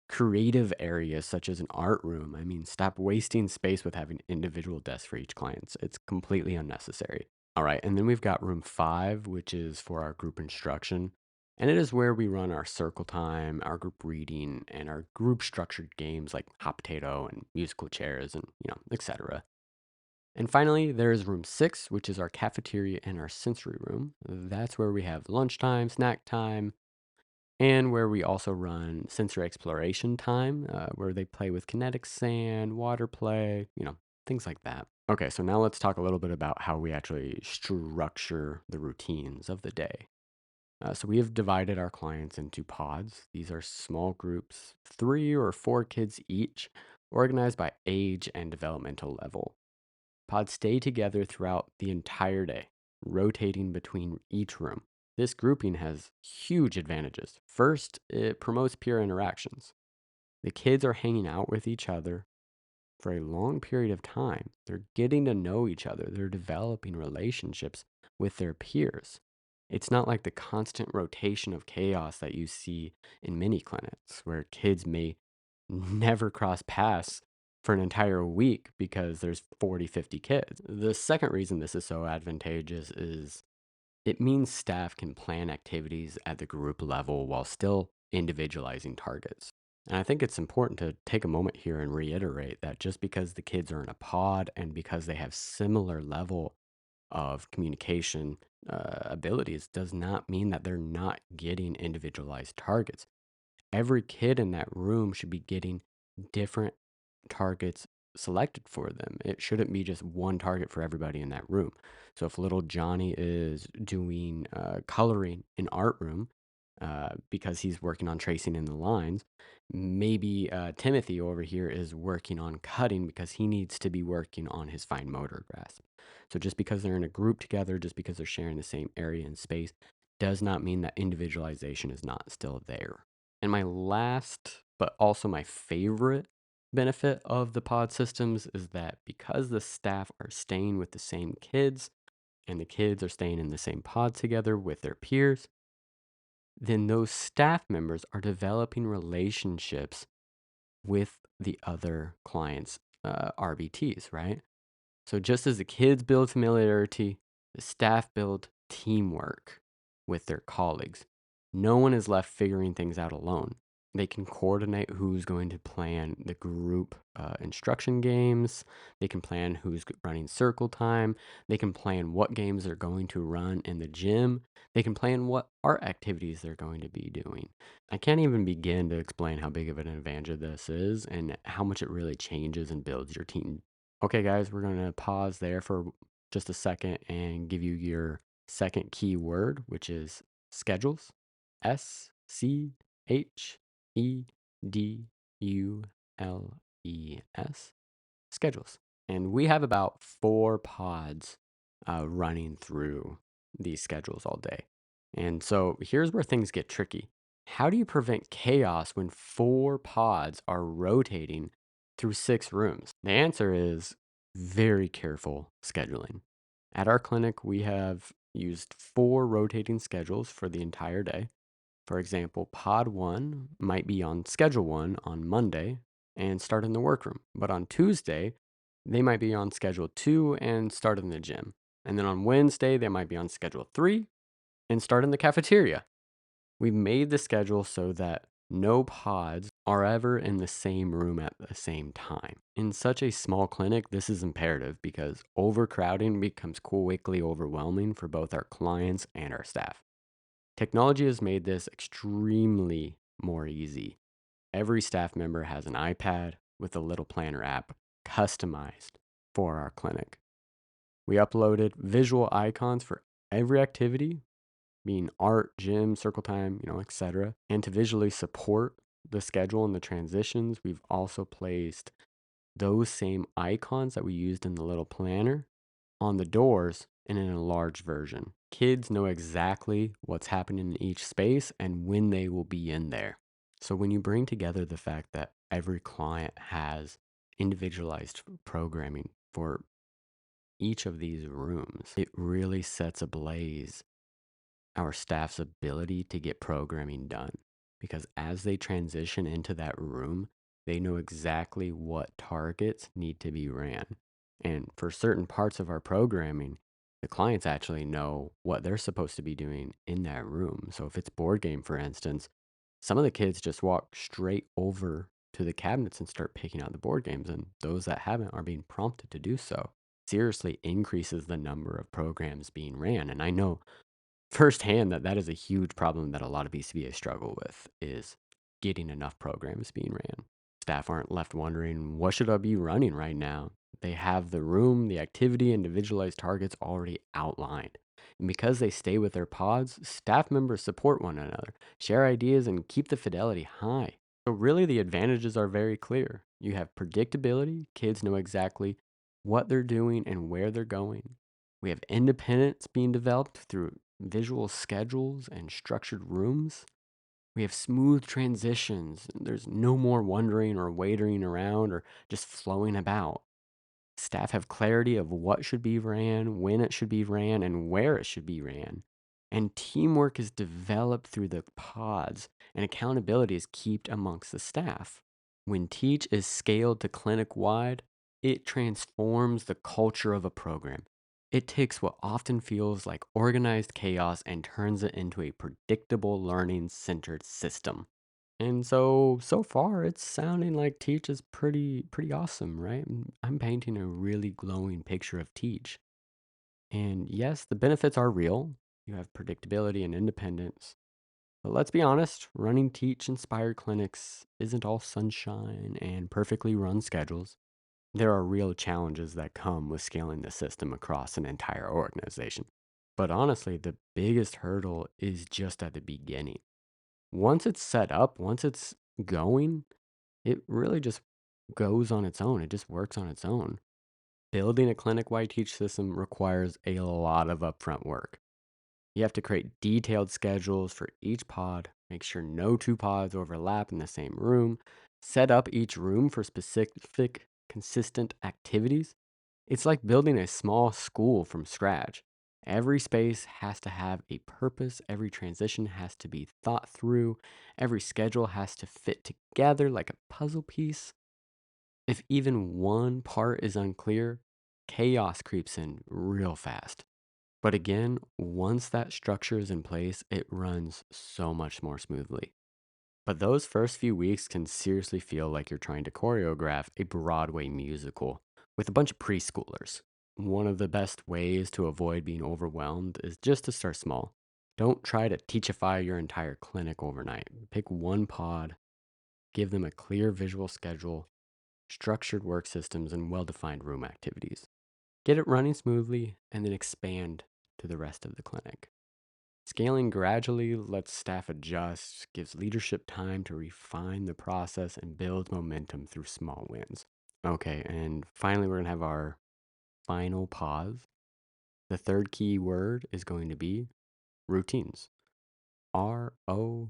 creative areas such as an art room. I mean, stop wasting space with having individual desks for each client. It's completely unnecessary. All right, and then we've got room 5, which is for our group instruction. And it is where we run our circle time, our group reading, and our group structured games like hot potato and musical chairs and, etc. And finally, there is room 6, which is our cafeteria and our sensory room. That's where we have lunchtime, snack time, and where we also run sensory exploration time, where they play with kinetic sand, water play, things like that. Okay, so now let's talk a little bit about how we actually structure the routines of the day. So we have divided our clients into pods. These are small groups, 3 or 4 kids each, organized by age and developmental level. Pods stay together throughout the entire day, rotating between each room. This grouping has huge advantages. First, it promotes peer interactions. The kids are hanging out with each other for a long period of time. They're getting to know each other, they're developing relationships with their peers. It's not like the constant rotation of chaos that you see in many clinics where kids may never cross paths for an entire week because there's 40, 50 kids. The second reason this is so advantageous is it means staff can plan activities at the group level while still individualizing targets. And I think it's important to take a moment here and reiterate that just because the kids are in a pod and because they have similar level of communication abilities does not mean that they're not getting individualized targets. Every kid in that room should be getting different targets selected for them. It shouldn't be just one target for everybody in that room. So if little Johnny is doing coloring in art room because he's working on tracing in the lines, maybe Timothy over here is working on cutting because he needs to be working on his fine motor grasp. So just because they're in a group together, just because they're sharing the same area and space, does not mean that individualization is not still there. And my last, but also my favorite benefit of the pod systems is that because the staff are staying with the same kids and the kids are staying in the same pod together with their peers, then those staff members are developing relationships with the other clients' RBTs, right? So just as the kids build familiarity, the staff build teamwork with their colleagues. No one is left figuring things out alone. They can coordinate who's going to plan the group instruction games. They can plan who's running circle time. They can plan what games they're going to run in the gym. They can plan what art activities they're going to be doing. I can't even begin to explain how big of an advantage this is and how much it really changes and builds your team. Okay, guys, we're going to pause there for just a second and give you your second key word, which is schedules. Schedules. Schedules. And we have about 4 pods running through these schedules all day. And so here's where things get tricky. How do you prevent chaos when 4 pods are rotating through 6 rooms? The answer is very careful scheduling. At our clinic, we have used 4 rotating schedules for the entire day. For example, pod 1 might be on schedule 1 on Monday and start in the workroom, but on Tuesday, they might be on schedule 2 and start in the gym. And then on Wednesday, they might be on schedule 3 and start in the cafeteria. We made the schedule so that no pods are ever in the same room at the same time. In such a small clinic, this is imperative because overcrowding becomes quickly overwhelming for both our clients and our staff. Technology has made this extremely more easy. Every staff member has an iPad with a little planner app customized for our clinic. We uploaded visual icons for every activity, being art, gym, circle time, etc. And to visually support the schedule and the transitions, we've also placed those same icons that we used in the little planner on the doors and in a large version. Kids know exactly what's happening in each space and when they will be in there. So when you bring together the fact that every client has individualized programming for each of these rooms, it really sets ablaze our staff's ability to get programming done. Because as they transition into that room, they know exactly what targets need to be ran. And for certain parts of our programming, the clients actually know what they're supposed to be doing in that room. So if it's board game, for instance, some of the kids just walk straight over to the cabinets and start picking out the board games, and those that haven't are being prompted to do so. Seriously increases the number of programs being ran. And I know firsthand that is a huge problem that a lot of BCBA struggle with is getting enough programs being ran. Staff aren't left wondering, what should I be running right now? They have the room, the activity, individualized targets already outlined. And because they stay with their pods, staff members support one another, share ideas, and keep the fidelity high. So really the advantages are very clear. You have predictability, kids know exactly what they're doing and where they're going. We have independence being developed through visual schedules and structured rooms. We have smooth transitions. There's no more wondering or waiting around or just flowing about. Staff have clarity of what should be ran, when it should be ran, and where it should be ran. And teamwork is developed through the pods, and accountability is kept amongst the staff. When Teach is scaled to clinic wide, it transforms the culture of a program. It takes what often feels like organized chaos and turns it into a predictable learning centered system. And so far, it's sounding like Teach is pretty awesome, right? I'm painting a really glowing picture of Teach. And yes, the benefits are real. You have predictability and independence. But let's be honest, running Teach inspired clinics isn't all sunshine and perfectly run schedules. There are real challenges that come with scaling the system across an entire organization. But honestly, the biggest hurdle is just at the beginning. Once it's set up, once it's going, it really just goes on its own. It just works on its own. Building a clinic wide teach system requires a lot of upfront work. You have to create detailed schedules for each pod, make sure no 2 pods overlap in the same room, set up each room for specific, consistent activities. It's like building a small school from scratch. Every space has to have a purpose, every transition has to be thought through, every schedule has to fit together like a puzzle piece. If even one part is unclear, chaos creeps in real fast. But again, once that structure is in place, it runs so much more smoothly. But those first few weeks can seriously feel like you're trying to choreograph a Broadway musical with a bunch of preschoolers. One of the best ways to avoid being overwhelmed is just to start small. Don't try to teachify your entire clinic overnight. Pick one pod, give them a clear visual schedule, structured work systems, and well defined room activities. Get it running smoothly and then expand to the rest of the clinic. Scaling gradually lets staff adjust, gives leadership time to refine the process, and builds momentum through small wins. Okay, and finally, we're going to have our final pause. The third key word is going to be routines. ROUTINES.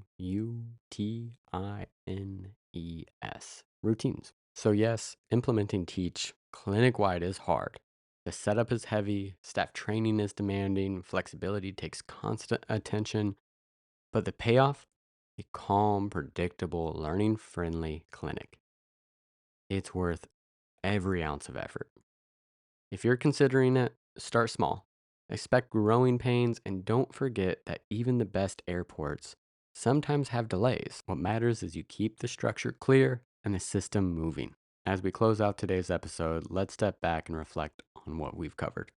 Routines. So yes, implementing TEACCH clinic-wide is hard. The setup is heavy, staff training is demanding, flexibility takes constant attention, but the payoff? A calm, predictable, learning-friendly clinic. It's worth every ounce of effort. If you're considering it, start small. Expect growing pains and don't forget that even the best airports sometimes have delays. What matters is you keep the structure clear and the system moving. As we close out today's episode, let's step back and reflect on what we've covered.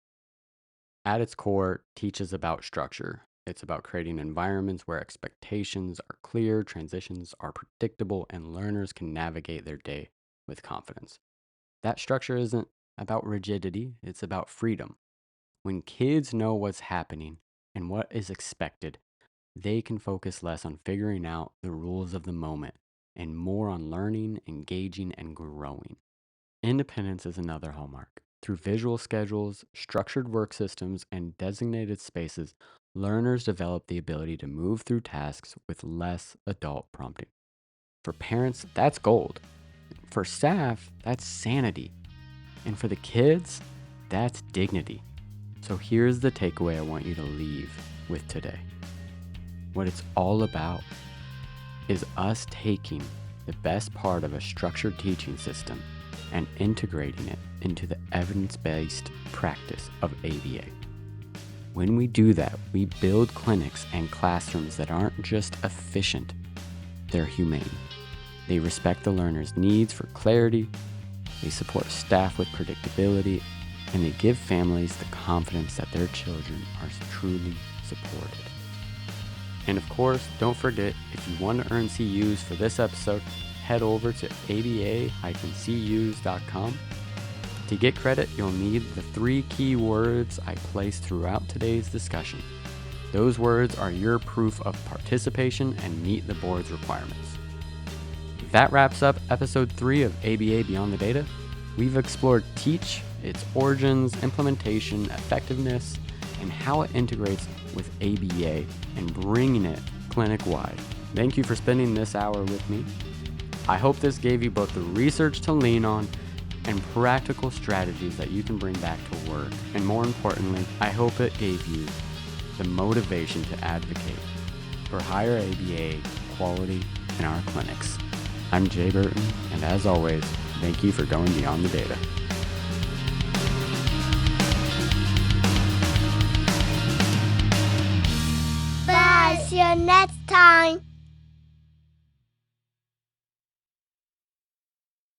At its core, TEACCH is about structure. It's about creating environments where expectations are clear, transitions are predictable, and learners can navigate their day with confidence. That structure isn't about rigidity, it's about freedom. When kids know what's happening and what is expected, they can focus less on figuring out the rules of the moment and more on learning, engaging, and growing. Independence is another hallmark. Through visual schedules, structured work systems, and designated spaces, learners develop the ability to move through tasks with less adult prompting. For parents, that's gold. For staff, that's sanity. And for the kids, that's dignity. So here's the takeaway I want you to leave with today. What it's all about is us taking the best part of a structured teaching system and integrating it into the evidence-based practice of ABA. When we do that, we build clinics and classrooms that aren't just efficient, they're humane. They respect the learner's needs for clarity, they support staff with predictability, and they give families the confidence that their children are truly supported. And of course, don't forget, if you want to earn CEUs for this episode, head over to aba-ceus.com. To get credit, you'll need the 3 key words I placed throughout today's discussion. Those words are your proof of participation and meet the board's requirements. That wraps up episode 3 of ABA Beyond the Data. We've explored TEACCH, its origins, implementation, effectiveness, and how it integrates with ABA and bringing it clinic-wide. Thank you for spending this hour with me. I hope this gave you both the research to lean on and practical strategies that you can bring back to work. And more importantly, I hope it gave you the motivation to advocate for higher ABA quality in our clinics. I'm Jay Burton, and as always, thank you for going beyond the data. Bye, see you next time.